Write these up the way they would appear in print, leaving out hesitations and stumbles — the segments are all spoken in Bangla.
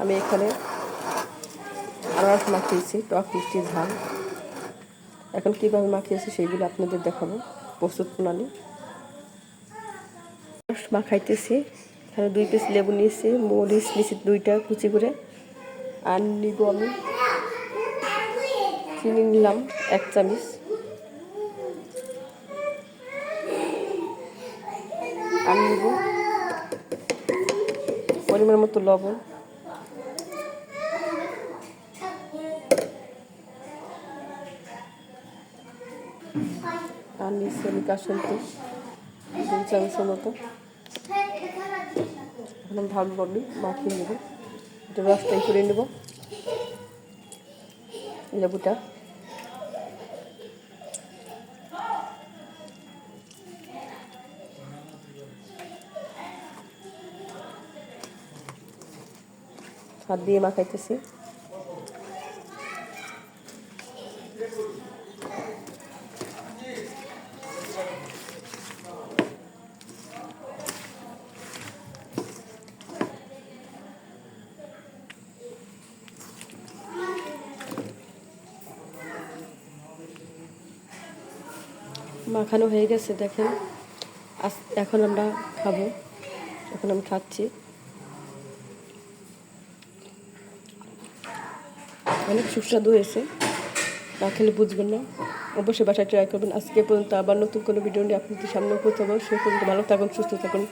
আমি এখানে আনারস মাখিয়েছি, টক মিষ্টি ঝাল। এখন কীভাবে মাখিয়েছি সেইগুলো আপনাদের দেখাবো, প্রস্তুত প্রণালী। আনারস মাখাইতেছি, এখানে 2 পিস লেবু নিয়েছি, মরিচ নিয়েছি 2টা কুচি করে, আর নিব আমি চিনি নিলাম 1 চামচ, আর নিব পরিমাণ মতো লবণ, আর নিচ্ছি আমি কাসুন্দি 2 চামচের মতো। এখন আমি ভালোভাবে মাখিয়ে নেব, এটা রসটাই করে নেব লেবুটা। হাত দিয়ে মাখাইতেছি। মাখানো হয়ে গেছে, দেখেন। এখন আমরা খাবো, এখন আমি খাচ্ছি। অনেক সুস্বাদু হয়েছে, না খেলে বুঝবেন না। অবশ্যই বাসায় ট্রাই করবেন। আজকে পর্যন্ত আবার নতুন কোনো ভিডিও নিয়ে আপনাদের সামনে উপস্থিত হবো। সে পর্যন্ত ভালো থাকুন, সুস্থ থাকুন।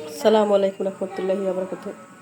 আসসালামু আলাইকুম রহমতুল্লাহি ওয়া বারাকাতুহু।